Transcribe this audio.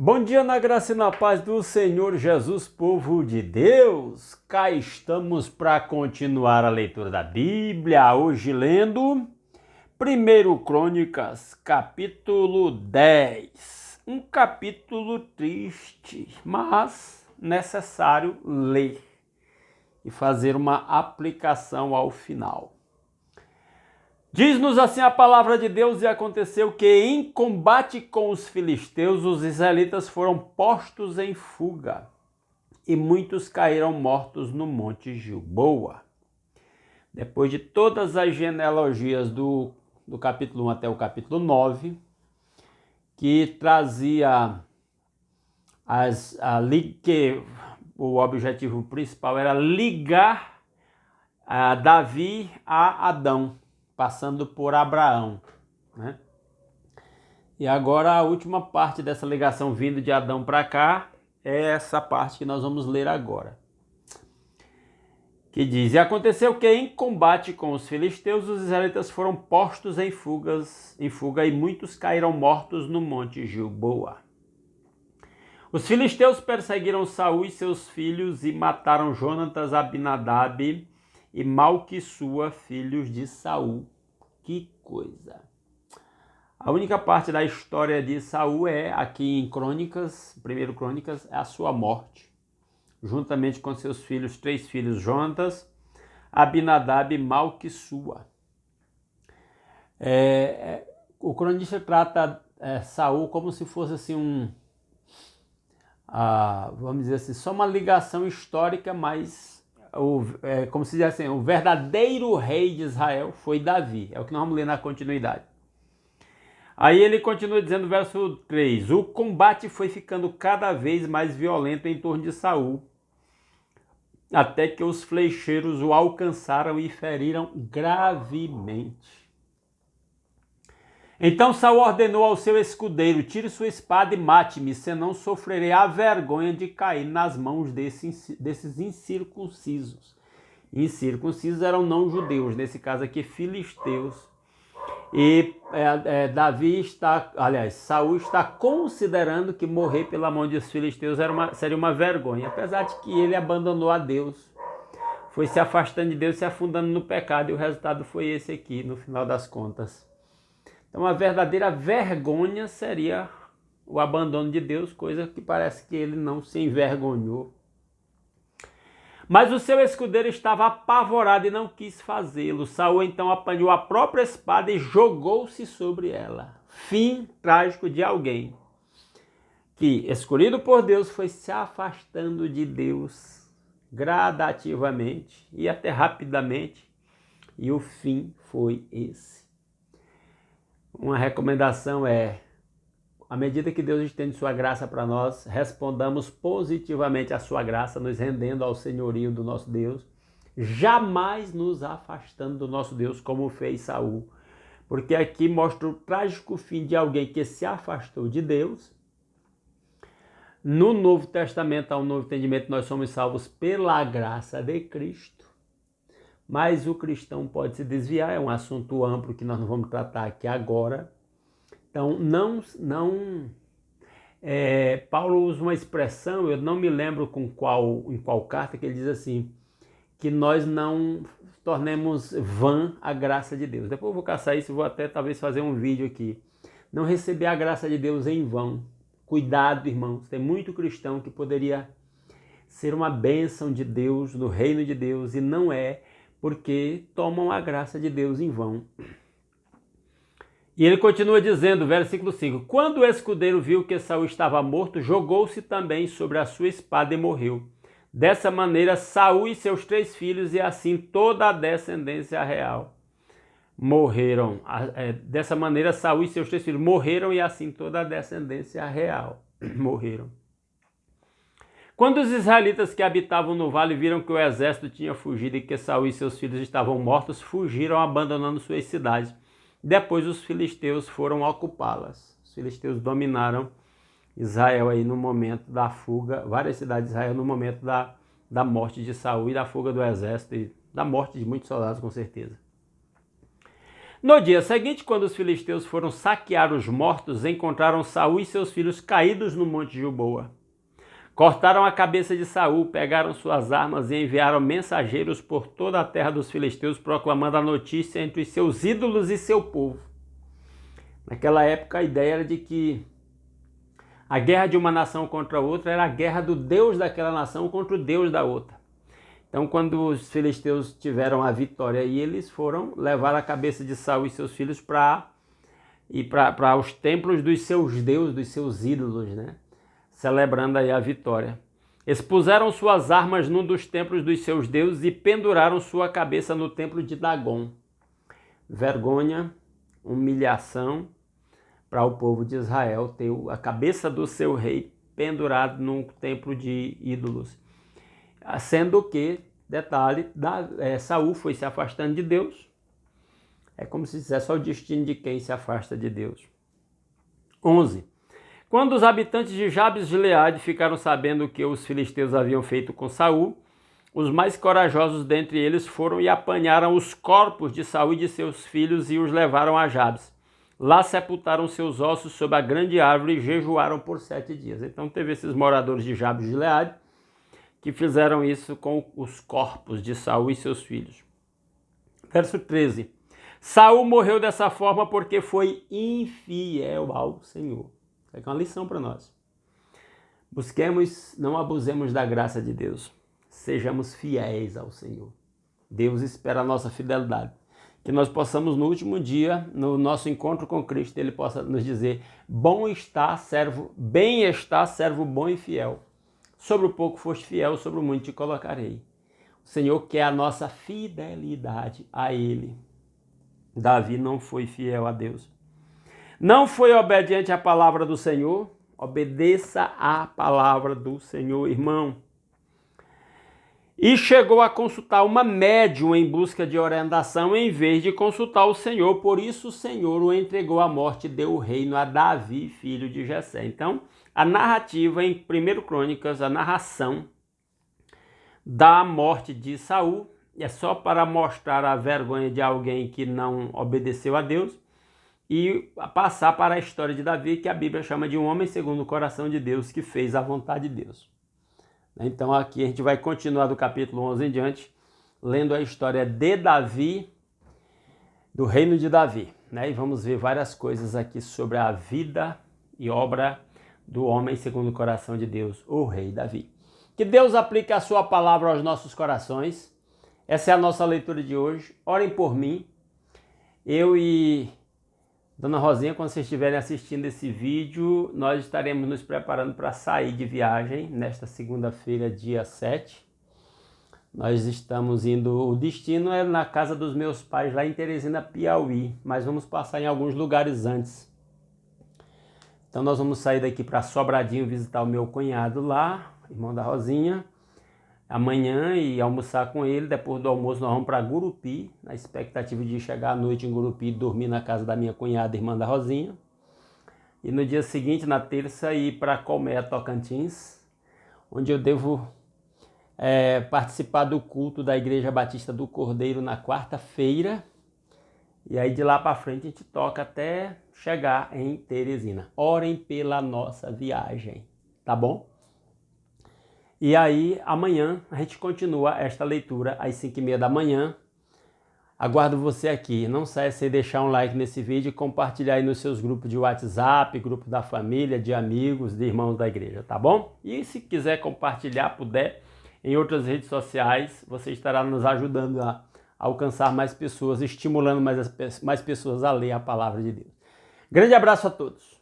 Bom dia na graça e na paz do Senhor Jesus, povo de Deus. Cá estamos para continuar a leitura da Bíblia, hoje lendo 1 Crônicas, capítulo 10. Um capítulo triste, mas necessário ler e fazer uma aplicação ao final. Diz-nos assim a palavra de Deus: e aconteceu que em combate com os filisteus, os israelitas foram postos em fuga, e muitos caíram mortos no monte Gilboa. Depois de todas as genealogias do capítulo 1 até o capítulo 9, que trazia que o objetivo principal era ligar Davi a Adão, passando por Abraão, né? E agora a última parte dessa ligação vindo de Adão para cá é essa parte que nós vamos ler agora. Que diz: e aconteceu que em combate com os filisteus, os israelitas foram postos em fuga e muitos caíram mortos no monte Gilboa. Os filisteus perseguiram Saul e seus filhos e mataram Jonatas, Abinadab e Malquissua, filhos de Saul. Que coisa! A única parte da história de Saul é aqui em Crônicas, 1 Crônicas, é a sua morte, juntamente com seus filhos, 3 filhos, Jonatas, Abinadab e Malquissua. O cronista trata Saul como se fosse assim vamos dizer assim, só uma ligação histórica, mas como se diz assim, o verdadeiro rei de Israel foi Davi. É o que nós vamos ler na continuidade. Aí ele continua dizendo, verso 3: o combate foi ficando cada vez mais violento em torno de Saul, até que os flecheiros o alcançaram e feriram gravemente. Então Saul ordenou ao seu escudeiro: tire sua espada e mate-me, senão sofrerei a vergonha de cair nas mãos desses incircuncisos. Incircuncisos eram não judeus, nesse caso aqui filisteus. E Saul está considerando que morrer pela mão dos filisteus seria uma vergonha, apesar de que ele abandonou a Deus, foi se afastando de Deus, se afundando no pecado, e o resultado foi esse aqui, no final das contas. Então, a verdadeira vergonha seria o abandono de Deus, coisa que parece que ele não se envergonhou. Mas o seu escudeiro estava apavorado e não quis fazê-lo. Saul então apanhou a própria espada e jogou-se sobre ela. Fim trágico de alguém que, escolhido por Deus, foi se afastando de Deus gradativamente e até rapidamente, e o fim foi esse. Uma recomendação é: à medida que Deus estende sua graça para nós, respondamos positivamente à sua graça, nos rendendo ao senhorio do nosso Deus, jamais nos afastando do nosso Deus, como fez Saul. Porque aqui mostra o trágico fim de alguém que se afastou de Deus. No Novo Testamento, ao Novo Entendimento, nós somos salvos pela graça de Cristo. Mas o cristão pode se desviar, é um assunto amplo que nós não vamos tratar aqui agora. Então, Paulo usa uma expressão, eu não me lembro em qual carta, que ele diz assim, que nós não tornemos vã a graça de Deus. Depois eu vou caçar isso, vou até talvez fazer um vídeo aqui. Não receber a graça de Deus em vão. Cuidado, irmãos, tem muito cristão que poderia ser uma bênção de Deus, no reino de Deus, e não é, porque tomam a graça de Deus em vão. E ele continua dizendo, versículo 5: quando o escudeiro viu que Saul estava morto, jogou-se também sobre a sua espada e morreu. Dessa maneira, Saul e seus 3 filhos, e assim toda a descendência real, morreram. Dessa maneira, Saul e seus 3 filhos morreram, e assim toda a descendência real morreram. Quando os israelitas que habitavam no vale viram que o exército tinha fugido e que Saul e seus filhos estavam mortos, fugiram, abandonando suas cidades. Depois os filisteus foram ocupá-las. Os filisteus dominaram Israel aí no momento da fuga, várias cidades de Israel no momento da morte de Saul e da fuga do exército e da morte de muitos soldados, com certeza. No dia seguinte, quando os filisteus foram saquear os mortos, encontraram Saul e seus filhos caídos no monte Gilboa. Cortaram a cabeça de Saul, pegaram suas armas e enviaram mensageiros por toda a terra dos filisteus, proclamando a notícia entre os seus ídolos e seu povo. Naquela época, a ideia era de que a guerra de uma nação contra outra era a guerra do Deus daquela nação contra o Deus da outra. Então, quando os filisteus tiveram a vitória, eles foram levar a cabeça de Saul e seus filhos para os templos dos seus deuses, dos seus ídolos, né? Celebrando aí a vitória. Expuseram suas armas num dos templos dos seus deuses e penduraram sua cabeça no templo de Dagon. Vergonha, humilhação para o povo de Israel ter a cabeça do seu rei pendurado num templo de ídolos. Sendo que, detalhe, Saul foi se afastando de Deus. É como se dissesse, o destino de quem se afasta de Deus. 11. Quando os habitantes de Jabes de Gileade ficaram sabendo o que os filisteus haviam feito com Saul, os mais corajosos dentre eles foram e apanharam os corpos de Saul e de seus filhos e os levaram a Jabes. Lá sepultaram seus ossos sob a grande árvore e jejuaram por 7 dias. Então teve esses moradores de Jabes de Gileade que fizeram isso com os corpos de Saul e seus filhos. Verso 13. Saul morreu dessa forma porque foi infiel ao Senhor. É uma lição para nós. Busquemos, não abusemos da graça de Deus. Sejamos fiéis ao Senhor. Deus espera a nossa fidelidade. Que nós possamos no último dia, no nosso encontro com Cristo, Ele possa nos dizer: bem está, servo bom e fiel. Sobre o pouco foste fiel, sobre o muito te colocarei. O Senhor quer a nossa fidelidade a Ele. Davi não foi fiel a Deus. Não foi obediente à palavra do Senhor. Obedeça à palavra do Senhor, irmão. E chegou a consultar uma médium em busca de orientação em vez de consultar o Senhor. Por isso o Senhor o entregou à morte e deu o reino a Davi, filho de Jessé. Então, a narrativa em 1 Crônicas, a narração da morte de Saul, é só para mostrar a vergonha de alguém que não obedeceu a Deus e passar para a história de Davi, que a Bíblia chama de um homem segundo o coração de Deus, que fez a vontade de Deus. Então aqui a gente vai continuar do capítulo 11 em diante, lendo a história de Davi, do reino de Davi, né? E vamos ver várias coisas aqui sobre a vida e obra do homem segundo o coração de Deus, o rei Davi. Que Deus aplique a sua palavra aos nossos corações. Essa é a nossa leitura de hoje. Orem por mim. Eu e Dona Rosinha, quando vocês estiverem assistindo esse vídeo, nós estaremos nos preparando para sair de viagem nesta segunda-feira, dia 7. Nós estamos indo, o destino é na casa dos meus pais, lá em Teresina, Piauí, mas vamos passar em alguns lugares antes. Então nós vamos sair daqui para Sobradinho visitar o meu cunhado lá, irmão da Rosinha, amanhã e almoçar com ele. Depois do almoço nós vamos para Gurupi, na expectativa de chegar à noite em Gurupi e dormir na casa da minha cunhada, irmã da Rosinha. E no dia seguinte, na terça, ir para Colmeia, Tocantins, onde eu devo participar do culto da Igreja Batista do Cordeiro na quarta-feira. E aí de lá para frente a gente toca até chegar em Teresina. Orem pela nossa viagem, tá bom? E aí amanhã a gente continua esta leitura às 5h30 da manhã. Aguardo você aqui. Não saia sem deixar um like nesse vídeo e compartilhar aí nos seus grupos de WhatsApp, grupo da família, de amigos, de irmãos da igreja, tá bom? E se quiser compartilhar, puder, em outras redes sociais, você estará nos ajudando a alcançar mais pessoas, estimulando mais pessoas a ler a palavra de Deus. Grande abraço a todos.